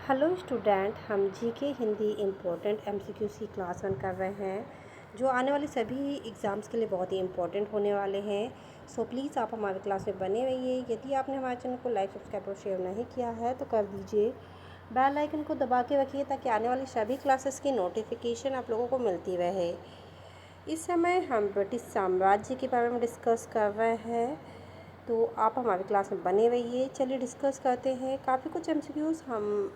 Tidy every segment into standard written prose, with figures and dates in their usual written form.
Hello student, हम GK Hindi important MCQs की class 1 कर रहे हैं जो आने वाले सभी एग्ज़ाम्स के लिए बहुत ही इम्पोर्टेंट होने वाले हैं। सो प्लीज़ आप हमारे क्लास में बने रहिए। यदि आपने हमारे चैनल को लाइक सब्सक्राइब और शेयर नहीं किया है तो कर दीजिए। बेल आइकन को दबा के रखिए ताकि आने वाली सभी क्लासेस की नोटिफिकेशन आप लोगों को मिलती रहे। इस समय हम ब्रिटिश साम्राज्य के बारे में डिस्कस कर रहे हैं, तो आप हमारी क्लास में बने रहिए। चलिए डिस्कस करते हैं। काफ़ी कुछ एमसीक्यूज़ हम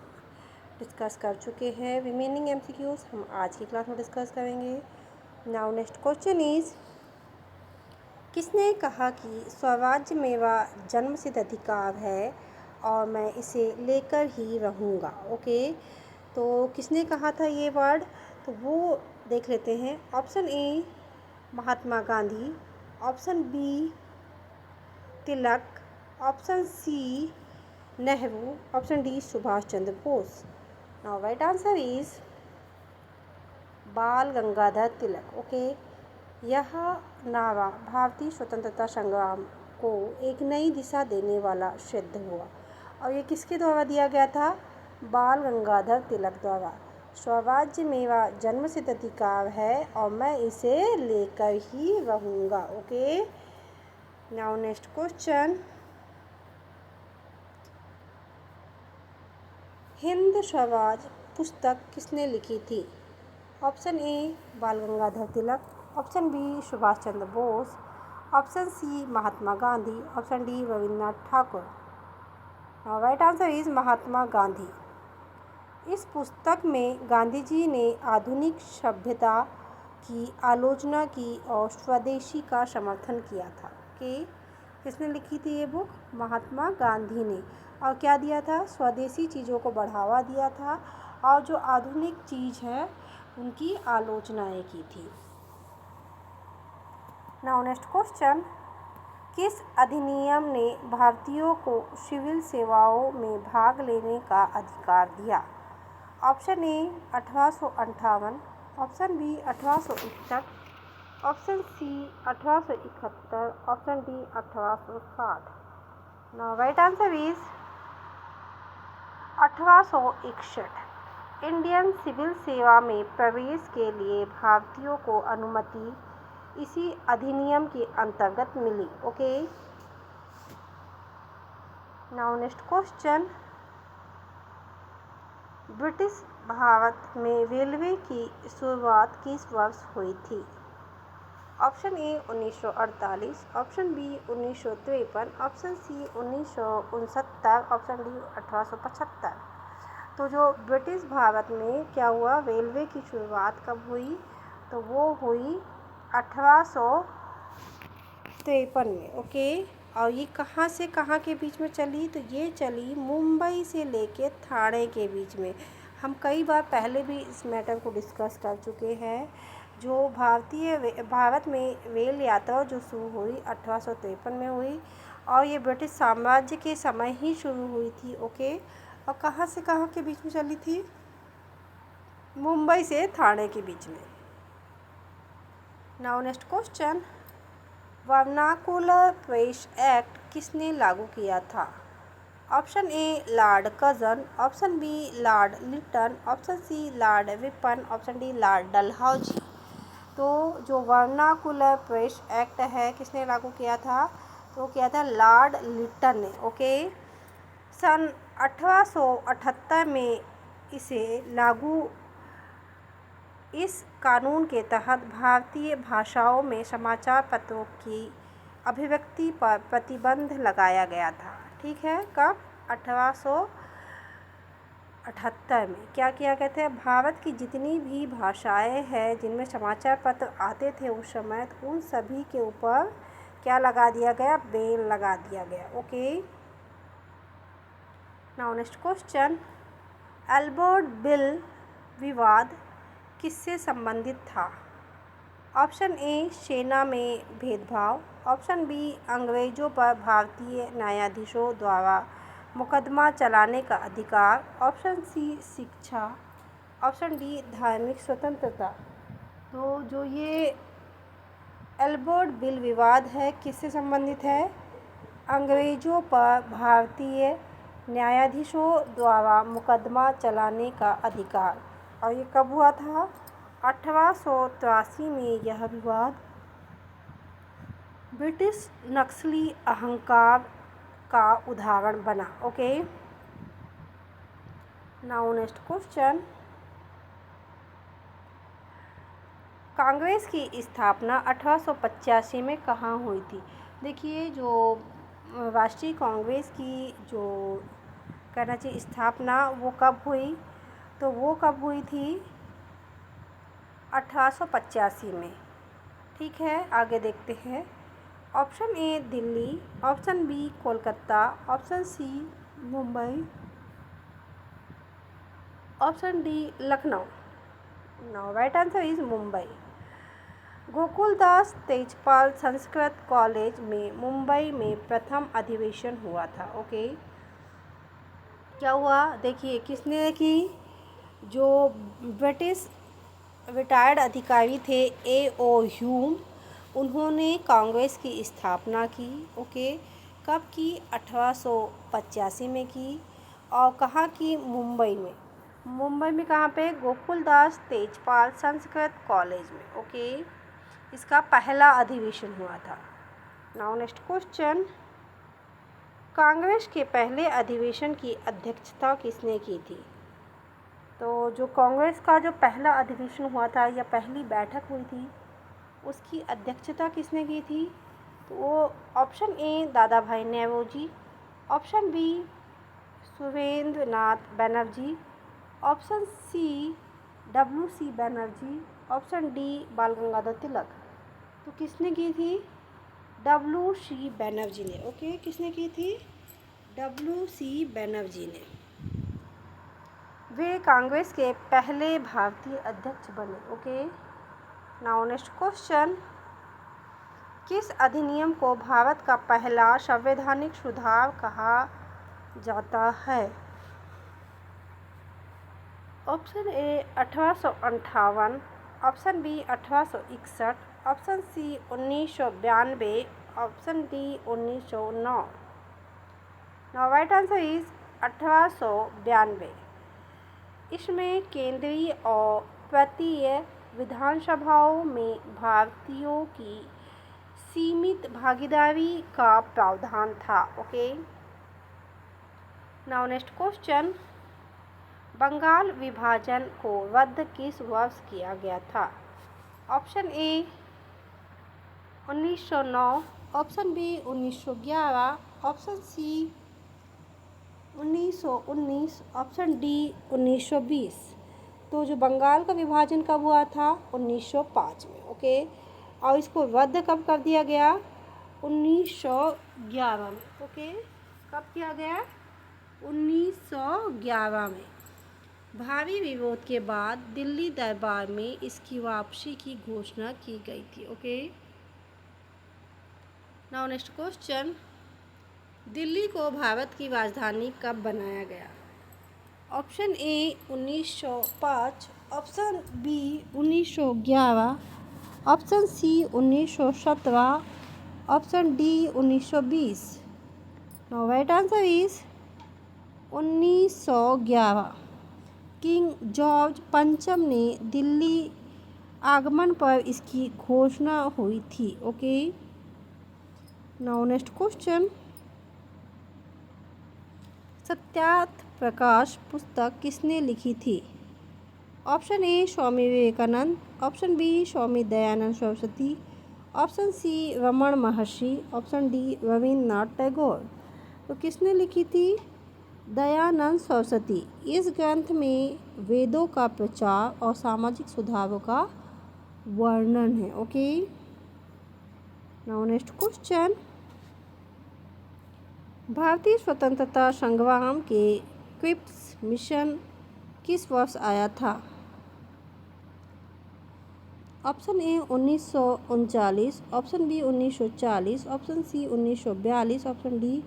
डिस्कस कर चुके हैं। रिमेनिंग एमसीक्यूज़ हम आज की क्लास में डिस्कस करेंगे। नाउ नेक्स्ट क्वेश्चन इज़, किसने कहा कि स्वराज्य मेरा जन्मसिद्ध अधिकार है और मैं इसे लेकर ही रहूँगा। ओके, तो किसने कहा था ये वर्ड, तो वो देख लेते हैं। Option A Mahatma Gandhi, option B Tilak, option C Nehru, option D Subhash Chandra Bose. Now right answer is बाल गंगाधर तिलक। ओके, यह नारा भारतीय स्वतंत्रता संग्राम को एक नई दिशा देने वाला सिद्ध हुआ और ये किसके द्वारा दिया गया था? बाल गंगाधर तिलक द्वारा। स्वराज्य मेरा जन्मसिद्ध अधिकार है और मैं इसे लेकर ही रहूँगा। Okay, now next question, Hind Swaraj पुस्तक किसने लिखी थी? Option A Bal Gangadhar Tilak, option B Subhash Chandra Bose, option C Mahatma Gandhi, option D Rabindranath Thakur. Right answer is Mahatma Gandhi. इस पुस्तक में गांधी जी ने आधुनिक सभ्यता की आलोचना की और स्वदेशी का समर्थन किया था। कि किसने लिखी थी ये बुक? महात्मा गांधी ने। और क्या दिया था? स्वदेशी चीज़ों को बढ़ावा दिया था और जो आधुनिक चीज़ है उनकी आलोचनाएं की थी। नाउ नेक्स्ट क्वेश्चन, किस अधिनियम ने भारतीयों को सिविल सेवाओं में भाग लेने का अधिकार दिया? Option A 1858, option B 1861, option C 1871, option D 1860। Now right answer is 1861। Indian civil सेवा में प्रवेश के लिए भारतीयों को अनुमति इसी अधिनियम के अंतर्गत मिली। Okay, now next question, British Bharat में रेलवे की शुरुआत किस वर्ष हुई थी? Option A 1948, option B 1953, option C 1969, option D 1875। तो जो ब्रिटिश भारत में क्या हुआ, रेलवे की शुरुआत कब हुई? तो वो हुई 1853 में। ओके, और ये कहाँ से कहाँ के बीच में चली? तो ये चली मुंबई से लेके ठाणे के बीच में। हम कई बार पहले भी इस मैटर को डिस्कस कर चुके हैं। जो भारत में रेल यात्रा जो शुरू हुई 1853 में हुई और ये ब्रिटिश साम्राज्य के समय ही शुरू हुई थी। ओके, और कहाँ से कहाँ के बीच में चली थी? मुंबई से ठाणे के बीच में। Now next question, vernacular press act किसने लागू किया था? Option A lord Curzon, option B lord Lytton, option C lord Ripon, option D lord Dalhousie. तो जो वर्नाकुलर प्रेस एक्ट है किसने लागू किया था? तो किया था लॉर्ड लिटन ने। ओके, सन 1878 में इसे लागू इस कानून के तहत भारतीय भाषाओं में समाचार पत्रों की अभिव्यक्ति पर प्रतिबंध लगाया गया था। ठीक है, कब? 1878 में क्या किया गया था? भारत की जितनी भी भाषाएं हैं जिनमें समाचार पत्र आते थे उस समय, तो उन सभी के ऊपर क्या लगा दिया गया? बैन लगा दिया गया। Okay, now next question, Albert bill विवाद किससे संबंधित था? ऑप्शन ए सेना में भेदभाव, ऑप्शन बी अंग्रेजों पर भारतीय न्यायाधीशों द्वारा मुकदमा चलाने का अधिकार, ऑप्शन सी शिक्षा, ऑप्शन डी धार्मिक स्वतंत्रता। तो जो ये एल्बर्ट बिल विवाद है किससे संबंधित है? अंग्रेजों पर भारतीय न्यायाधीशों द्वारा मुकदमा चलाने का अधिकार। और ये कब हुआ था? 1883 में यह विवाद ब्रिटिश नक्सली अहंकार का उदाहरण बना। Okay, now next question. Congress की स्थापना 1885 में कहाँ हुई थी? देखिए, जो राष्ट्रीय कांग्रेस की जो कहना चाहिए स्थापना वो कब हुई, तो वो कब हुई थी? 1885 में। ठीक है, आगे देखते हैं। Option A Delhi, option B Kolkata, option C Mumbai, option D Lucknow. Now right answer is Mumbai. Gokuldas Tejpal Sanskrit college में मुंबई में प्रथम अधिवेशन हुआ था। ओके, क्या हुआ? देखिए, किसने की? जो ब्रिटिश रिटायर्ड अधिकारी थे A.O. ह्यूम, उन्होंने कांग्रेस की स्थापना की। ओके, कब की? 1885 में की। और कहाँ की? मुंबई में। मुंबई में कहाँ पे? गोकुलदास तेजपाल संस्कृत कॉलेज में। ओके, इसका पहला अधिवेशन हुआ था। Now next question. कांग्रेस के पहले अधिवेशन की अध्यक्षता किसने की थी? तो जो कांग्रेस का जो पहला अधिवेशन हुआ था या पहली बैठक हुई थी, उसकी अध्यक्षता किसने की थी? तो वो option A Dadabhai Naoroji, option B Surendranath Banerjee, option C W.C. Banerjee, option D Bal Gangadhar तिलक। तो किसने की थी? W.C. बनर्जी ने। ओके, किसने की थी? W.C. बनर्जी ने। वे कांग्रेस के पहले भारतीय अध्यक्ष बने। Okay, now next question. किस अधिनियम को भारत का पहला संवैधानिक सुधार कहा जाता है? Option A 1858, option B 1861, option C 1992, option D 1909। Now right answer is 1892। इसमें केंद्रीय और प्रांतीय विधानसभाओं में भारतीयों की सीमित भागीदारी का प्रावधान था। Okay, now next question. Bengal विभाजन को रद्द किस वर्ष किया गया था? Option A 1909, option B 1911, option C 1919, option D 1920। तो जो बंगाल का विभाजन कब हुआ था? 1905 में। ओके, और इसको रद्द कब कर दिया गया? 1911 में। ओके, कब किया गया? 1911 में। भारी विरोध के बाद दिल्ली दरबार में इसकी वापसी की घोषणा की गई थी। Okay, now next question. Delhi को भारत की राजधानी कब बनाया गया? Option A 1905, option B 1911, option C 1917, option D 1920। Now right answer is 1911। King George पंचम ने दिल्ली आगमन पर इसकी घोषणा हुई थी। Okay, now next question. Satyarth Prakash पुस्तक किसने लिखी थी? Option A Swami Vivekananda, option B Swami Dayanand Saraswati, option C Raman Maharshi, option D Rabindranath Tagore. तो किसने लिखी थी? दयानंद सरस्वती। इस ग्रंथ में वेदों का प्रचार और सामाजिक सुधारों का वर्णन है। Okay, now next question. भारतीय स्वतंत्रता संग्राम के क्रिप्स मिशन किस वर्ष आया था? Option A 1939, option B 1940, option C 1942, option D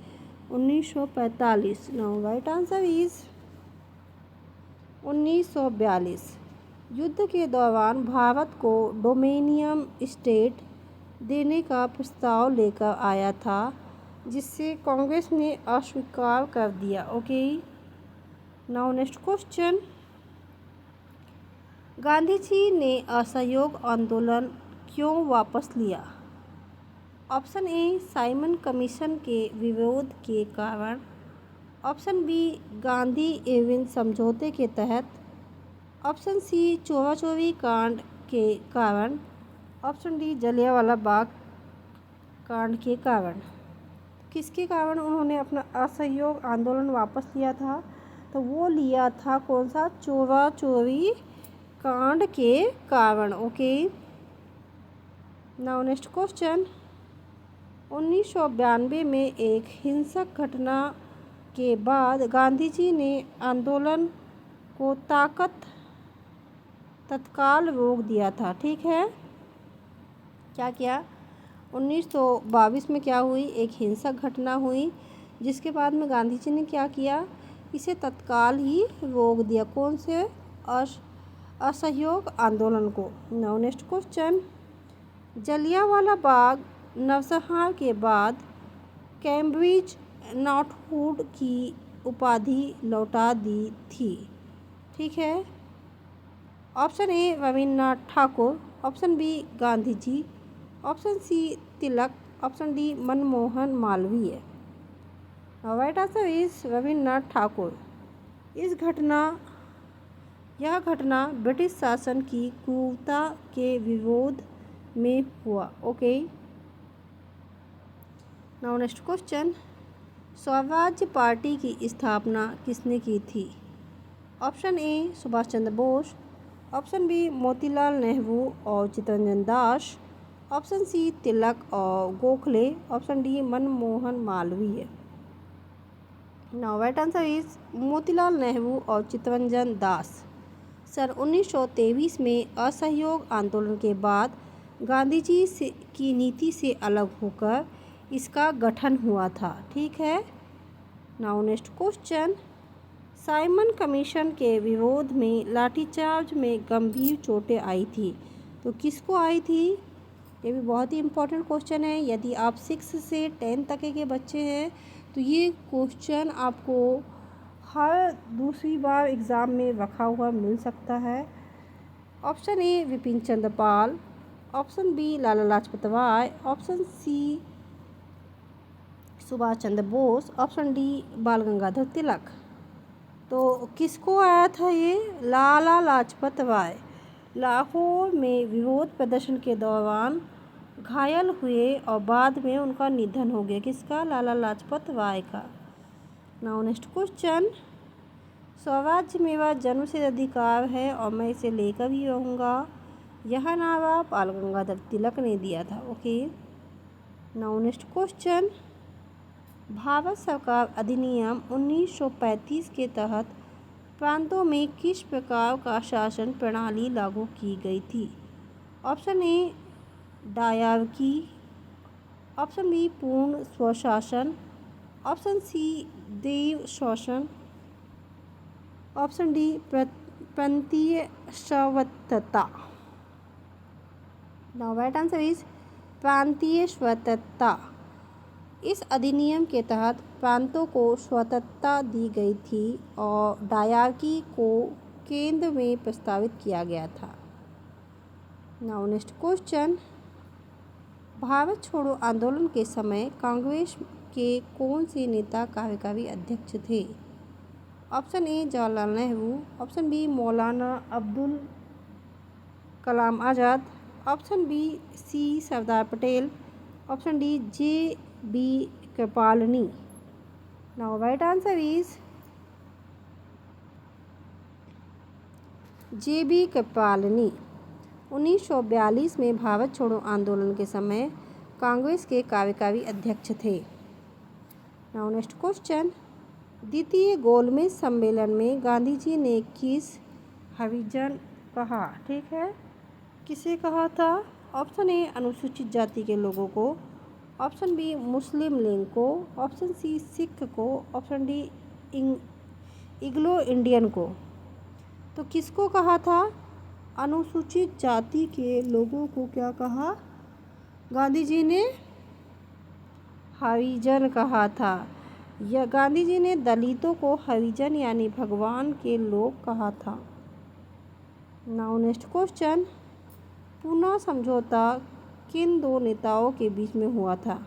1945। Now right answer is 1942। युद्ध के दौरान भारत को डोमिनियन स्टेट देने का प्रस्ताव लेकर आया था जिससे कांग्रेस ने अस्वीकार कर दिया। Okay, now next question, Gandhi ji ने असहयोग आंदोलन क्यों वापस लिया? ऑप्शन ए, साइमन कमीशन के विरोध के कारण। ऑप्शन बी, गांधी एविन समझौते के तहत। ऑप्शन सी, चौरा चौरी कांड के कारण। ऑप्शन डी, जलियांवाला बाग कांड के कारण। किसके कारण उन्होंने अपना असहयोग आंदोलन वापस लिया था? तो वो लिया था कौन सा? चौरा चौरी कांड के कारण। ओके, नाउ नेक्स्ट क्वेश्चन, 1992 में एक हिंसक घटना के बाद गांधी जी ने आंदोलन को तत्काल रोक दिया था। ठीक है, क्या किया? 1922 में क्या हुई? एक हिंसक घटना हुई, जिसके बाद में गांधी जी ने क्या किया? इसे तत्काल ही रोक दिया। कौन से? असहयोग आंदोलन को। Now next question, Jallianwala Bagh नरसंहार के बाद कैम्ब्रिज नॉटहुड की उपाधि लौटा दी थी। ठीक है, option A, Rabindranath Thakur. Option B, Gandhi ji. Option C, Tilak. Option D, Manmohan Malviya. Right answer is Rabindranath Thakur. यह घटना ब्रिटिश शासन की क्रूरता के विरोध में हुआ। Okay, now next question, Swarajya party की स्थापना किसने की थी? Option A, Subhash Chandra Bose. Option B, Motilal Nehru और चित्तरंजन दास। ऑप्शन सी, तिलक और Gokhale. Option D, Manmohan Malviya. Now right answer is Motilal Nehru और चित्तरंजन दास। सन 1923 में असहयोग आंदोलन के बाद गांधी जी की नीति से अलग होकर इसका गठन हुआ था। ठीक है, now next question, Simon commission के विरोध में लाठीचार्ज में गंभीर चोटें आई थी, तो किसको आई थी? ये भी बहुत ही इम्पोर्टेंट क्वेश्चन है। यदि आप 6 से 10 तक के बच्चे हैं तो ये क्वेश्चन आपको हर दूसरी बार एग्ज़ाम में रखा हुआ मिल सकता है। Option A, Bipin Chandra Pal. Option B, Lala Lajpat Rai. Option C, Subhash Chandra Bose. Option D, Bal Gangadhar तिलक। तो किसको आया था ये? लाला लाजपत राय लाहौर में विरोध प्रदर्शन के दौरान घायल हुए और बाद में उनका निधन हो गया। किसका? लाला लाजपत राय का। नाउ नेक्स्ट क्वेश्चन, स्वराज्य मेरा जन्मसिद्ध अधिकार है और मैं इसे लेकर भी रहूँगा, यह नारा बाल गंगाधर तिलक ने दिया था। Okay, now next question, Bharat सरकार अधिनियम 1935 के तहत प्रांतों में किस प्रकार का शासन प्रणाली लागू की गई थी? Option A, dyarchy. Option B, पूर्ण स्वशासन। ऑप्शन सी, देव शासन। ऑप्शन डी, प्रांतीय स्वायत्तता। नाउ राइट आंसर इज प्रांतीय स्वायत्तता। इस अधिनियम के तहत प्रांतों को स्वतंत्रता दी गई थी और डायरकी को केंद्र में प्रस्तावित किया गया था। नाउ नेक्स्ट क्वेश्चन, भारत छोड़ो आंदोलन के समय कांग्रेस के कौन से नेता कार्यकारी अध्यक्ष थे? Option A, Jawaharlal Nehru. Option B, Maulana Abdul Kalam Azad. Option B, C, Sardar Patel. Option D, J B Kripalani. Now right answer is J B Kripalani. 1942 में भारत छोड़ो आंदोलन के समय कांग्रेस के कार्यकारी अध्यक्ष थे। नाउ नेक्स्ट क्वेश्चन, द्वितीय गोलमेज सम्मेलन में गांधी जी ने किस हरिजन कहा? ठीक है, किसे कहा था? ऑप्शन ए, अनुसूचित जाति के लोगों को। ऑप्शन बी, मुस्लिम लीग को। ऑप्शन सी, सिख को। ऑप्शन डी, एंग्लो इंडियन को। तो किसको कहा था? अनुसूचित जाति के लोगों को क्या कहा गांधी जी ने? हरिजन कहा था। यह गांधी जी ने दलितों को हरिजन यानी भगवान के लोग कहा था। नाउ नेक्स्ट क्वेश्चन, पूना समझौता किन दो नेताओं के बीच में हुआ था?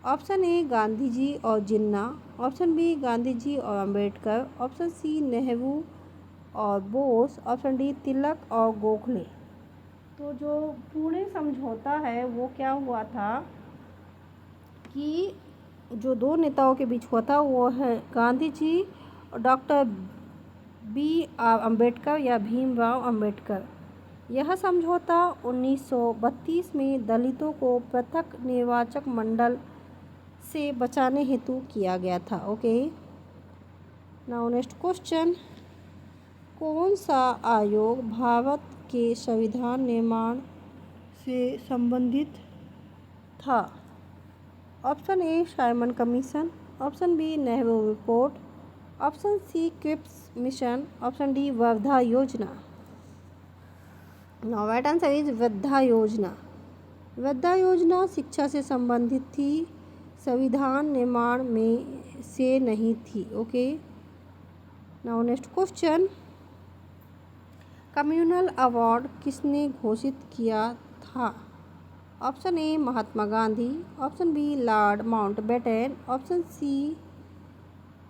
ऑप्शन ए गांधी जी और जिन्ना, ऑप्शन बी गांधी जी और अंबेडकर, ऑप्शन सी नेहरू और बोस, ऑप्शन डी तिलक और गोखले। तो जो पुणे समझौता है वो क्या हुआ था कि जो दो नेताओं के बीच हुआ था वो है गांधी जी और डॉक्टर बी आर अम्बेडकर या भीमराव अंबेडकर। यह समझौता 1932 में दलितों को पृथक निर्वाचक मंडल से बचाने हेतु किया गया था। ओके, नाउ नेक्स्ट क्वेश्चन, कौन सा आयोग भारत के संविधान निर्माण से संबंधित था? Option A Simon commission, option B Nehru report, option C Cripps mission, option D Wardha योजना। Now right answer is Wardha योजना। वर्धा योजना शिक्षा से संबंधित थी, संविधान निर्माण में से नहीं थी। Okay, now next question, communal award किसने घोषित किया था? Option A Mahatma Gandhi, option B Lord Mountbatten, option C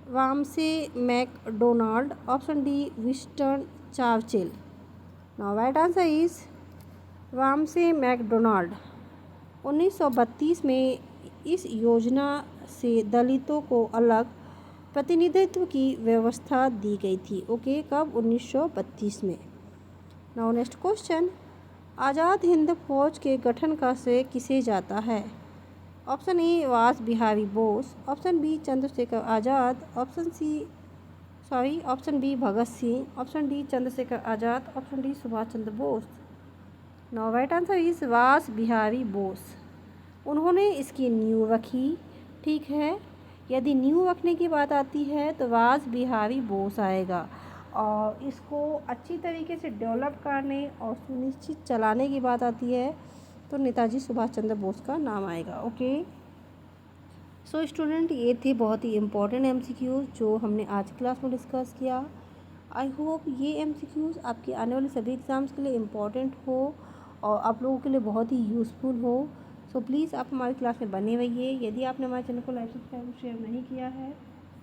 Ramsay MacDonald, option D Winston Churchill. Now right answer is Ramsay MacDonald. 1932 में इस योजना से दलितों को अलग प्रतिनिधित्व की व्यवस्था दी गई थी। ओके, कब? 1932 में। Now next question, Azad Hind फौज के गठन का श्रेय किसे जाता है? Option A Ras Bihari Bose, option B Chandrashekhar Azad, option B Bhagat Singh, option D Chandrashekhar Azad, option D Subhash Chandra Bose. Now right answer is Ras Bihari Bose. उन्होंने इसकी नींव रखी। ठीक है, यदि नींव रखने की बात आती है तो रास बिहारी बोस आएगा, और इसको अच्छी तरीके से डेवलप करने और सुनिश्चित चलाने की बात आती है तो नेताजी सुभाष चंद्र बोस का नाम आएगा। ओके, सो स्टूडेंट, ये थे बहुत ही इम्पोर्टेंट MCQs जो हमने आज क्लास में डिस्कस किया। आई होप ये MCQs आपके आने वाले सभी एग्ज़ाम्स के लिए इम्पोर्टेंट हो और आप लोगों के लिए बहुत ही यूज़फुल हो। सो प्लीज़ आप हमारी क्लास में बने रहिए। यदि आपने हमारे चैनल को लाइक सब्सक्राइब शेयर नहीं किया है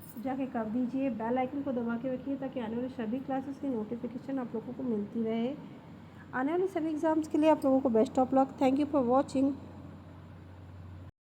तो जाके कर दीजिए, बेल आइकन को दबा के रखिए ताकि आने वाले सभी क्लासेस की नोटिफिकेशन आप लोगों को मिलती रहे। आने वाले सभी एग्ज़ाम्स के लिए आप लोगों को best of luck. Thank you for watching.